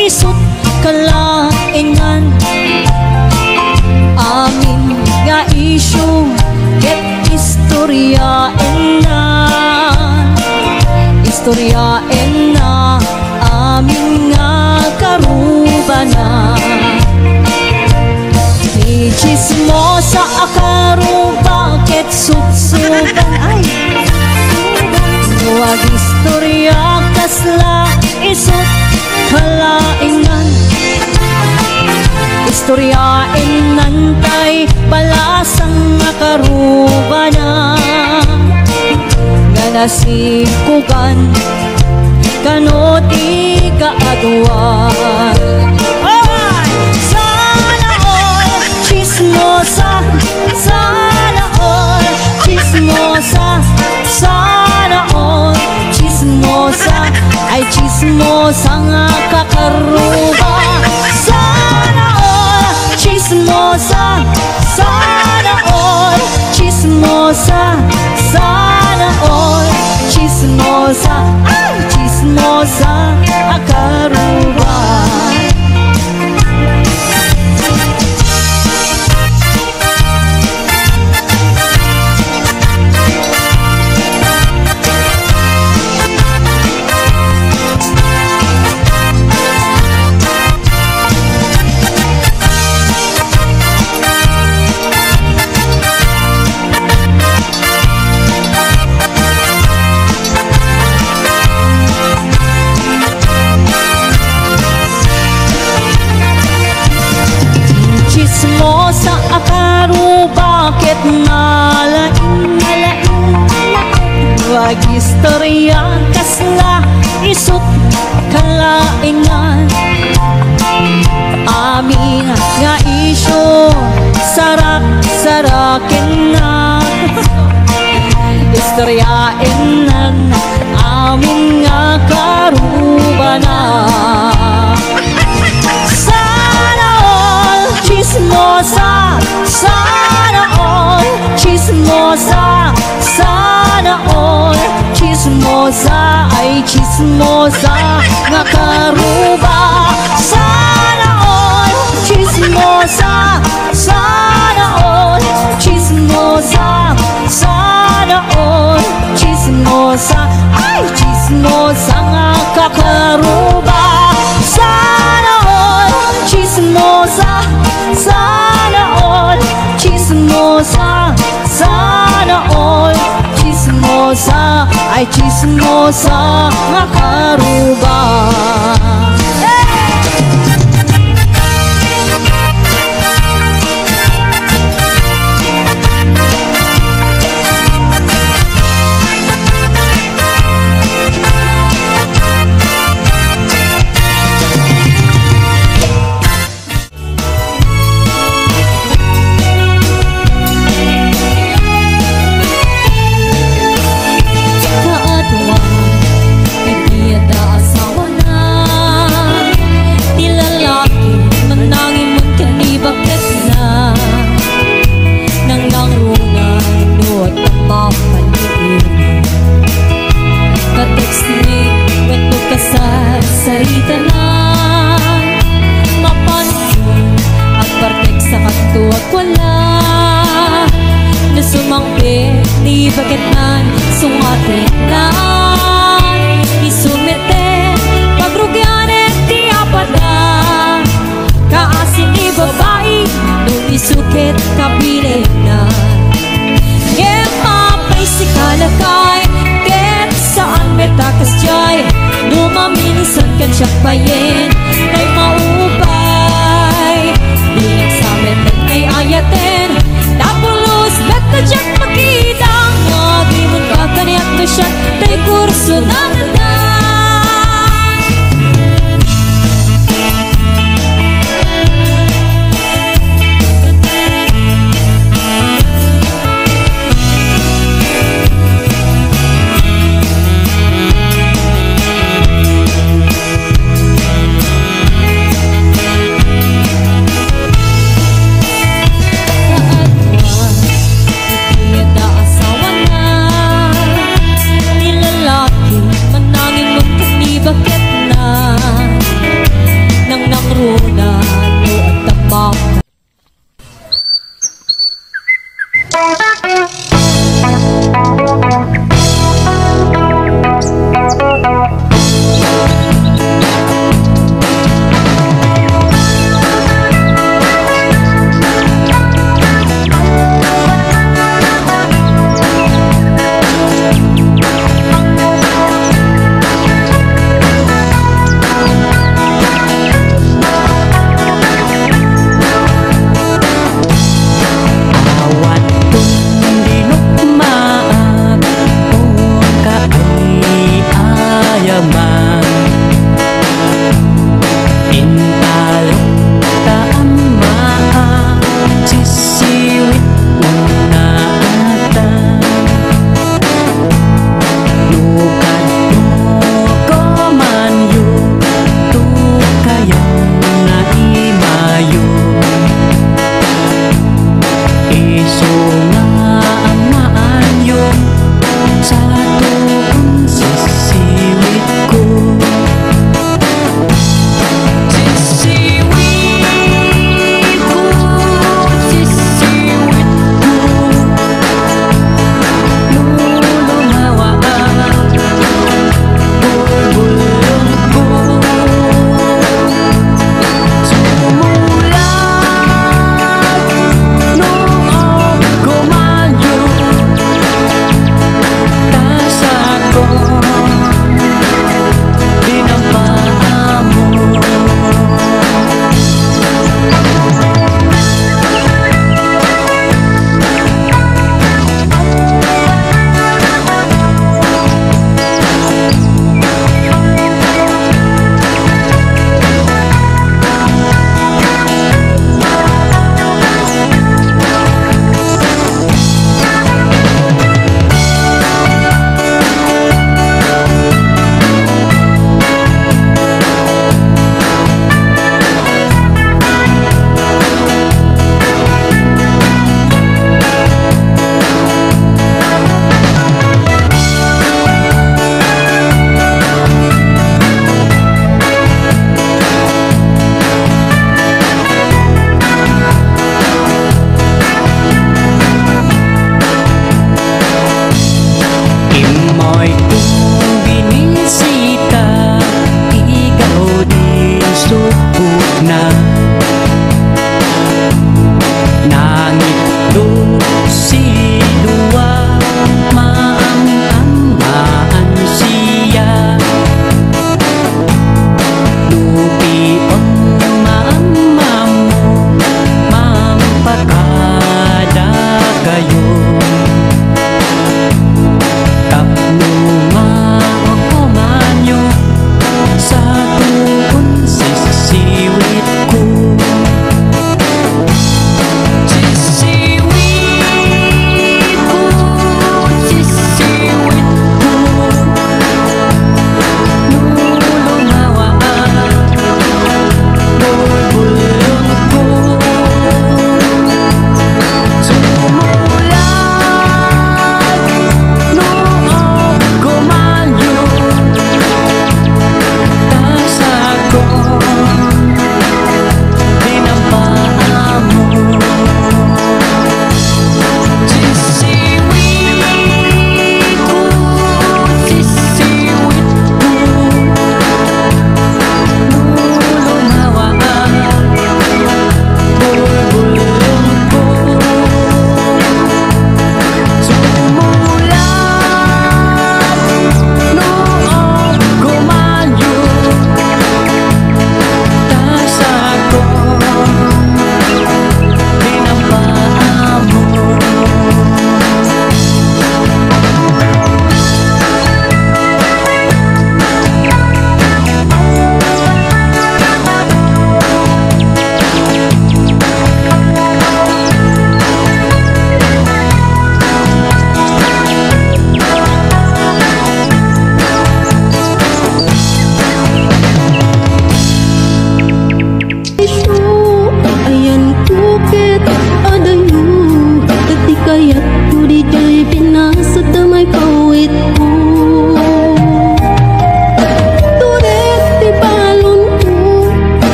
isut kalaingan. Amin nga isyu ket istoryaen na amin nga karubana. Di chismosa akaruba ket suksuban ay huwag istorya kasla isut kalaingan. Istoryaen nantay balasang makarubana nga nasikugan kano di kaagawan. Sana all chismosa, sana all chismosa, sana all chismosa, ay chismosa nga kakaruba. Sana all chismosa, sana all chismosa, sana all chismosa, ay chismosa akaruba. Chismosa akaruba ket ngalain wag istorya kasla isut kalaingan. Amin nga isyu sarak-saraken na istoryaen nan amin nga karubana. Chismosa, sana all chismosa, sana all chismosa, ay chismosa nga karuba. Sana all chismosa, sana all chismosa, sana all chismosa, ay chismosa nga kakaruba. Sana all chismosa, sana all chismosa, sana all chismosa, ay chismosa nga karuba. Sarita na mapansin ang partek sa katuwag wala na sumangpit ni bagatan sungatin na isumete pagrugyanet ti apada kaasin ni babae nung isukit kapilit na apay si kalakay ket saan metakas jay numaminisan kan siya bayin ay maupay bilang sa metan ay ayaten tapulos bet na siya makita magimun ka kaniyak na siya tay kurso na nanda. Manangin Sa tuong sisiwit ko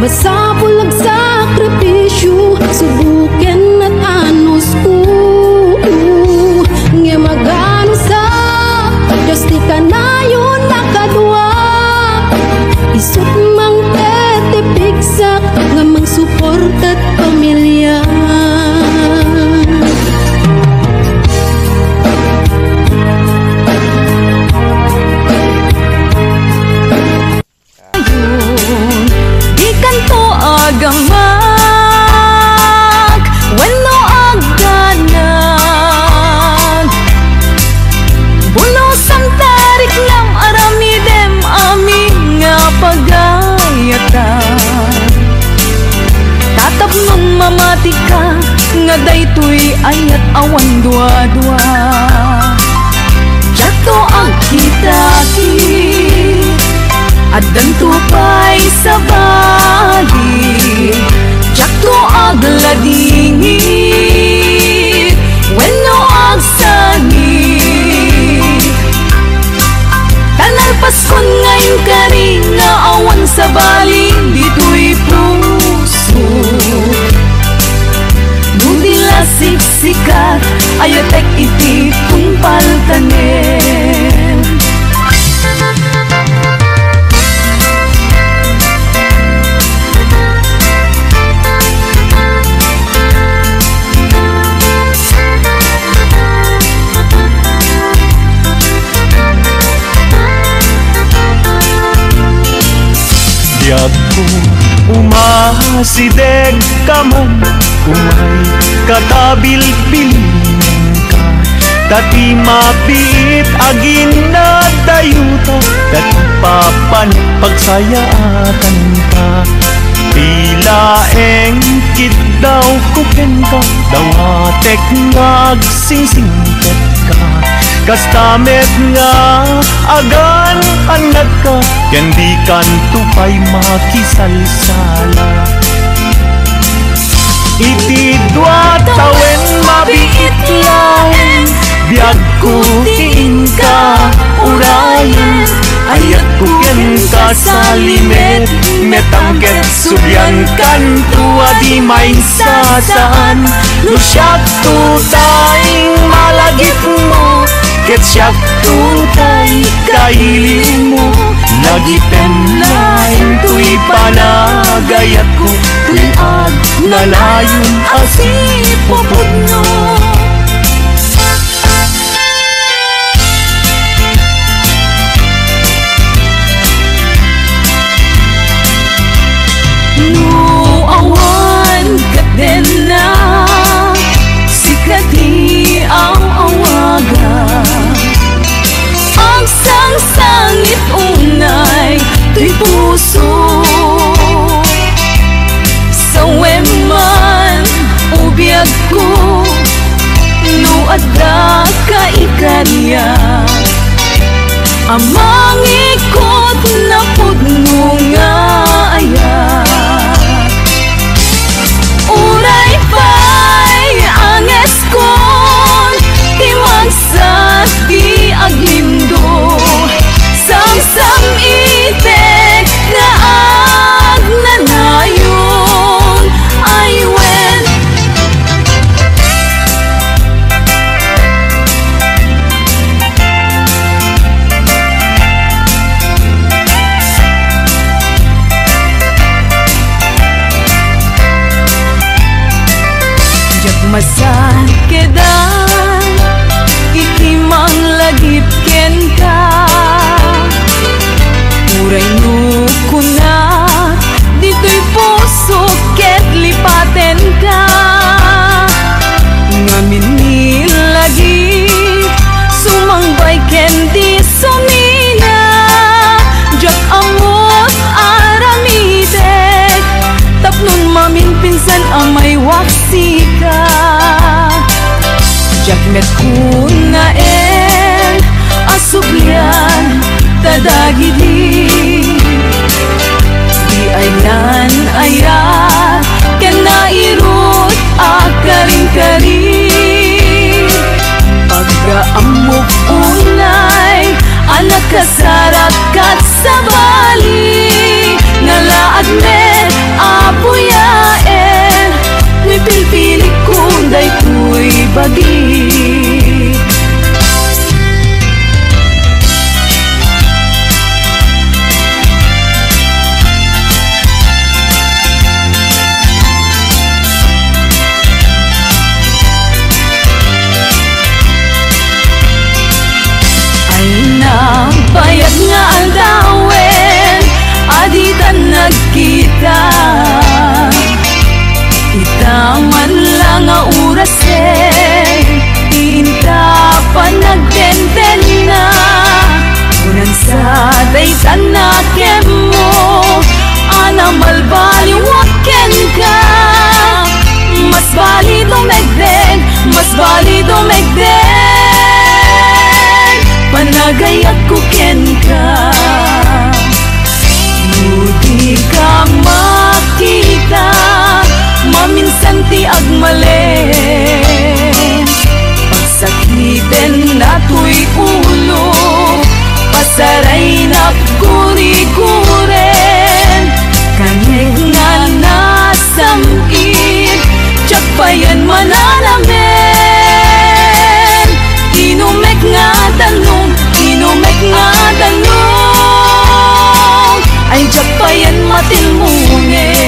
masabulag sakripisyo, subuken at anos ko. Nga magano sa Diyos di ka na yun nakadwa. Isut mang tetipigsak nga mang suportat pamilya. Di kanto agamak wenno agdanag bulos ang tarik lang aramidem amin nga pagayatan. Tatapnon mamati ka nga daytoy ayat awan dua-dua. Jato ang kitaki addan tupay sa bali, jato ag ladingi wenno ag sangi. Tanal paskon ngayon kari nga awan sa bali dito'y puso. Nudila siksikat ayatek iti tungpal tanen. Ako umasideg ka man, umay katabil-bilingan ka. Dati mabiit agin na dayuta, dati papan pagsayaatan ka. Tila engkit daw kuken ka, dawatek ngagsingsingket ka. Kastamet nga agan anak ka, ken di kan tupay makisalsala. Iti dua tawen mabiit lang, biag ko tiin ka urayan. Ayat ko ken ka sa limet, metangket subyan kan tua di main sasaan. Lusyak tutay malagit mo, ket siyak tutay kailin mo. Nagipen lain tuy panagayat ko, tuy ag nalayon asipupod no. Sangit unay tuy puso sa weman ubiag ko no adda ka ikarya amang ikot na pudno nga ayat uray pa'y anges kon timagsat di aglindo sam itek nga ag nanayon ay wen. Jak masan kedan ikimang lagip ken ka. Uray no kuna dito'y puso ket lipaten ka. Ngamin nilagi sumangbay ken di sumina. Jak amot aramidek tapnon mamin pinsan amay waksi ka. Jak met kuna asublian tadagidi di aynan ayat ken nairut akaring-karing pagkaamok unay anak kasarat kat sa bali nalaad met saray nagkuri-kuren kanig nga nasamkit tsak payan mananamen inumek nga tanong ay tsak payan matilmungin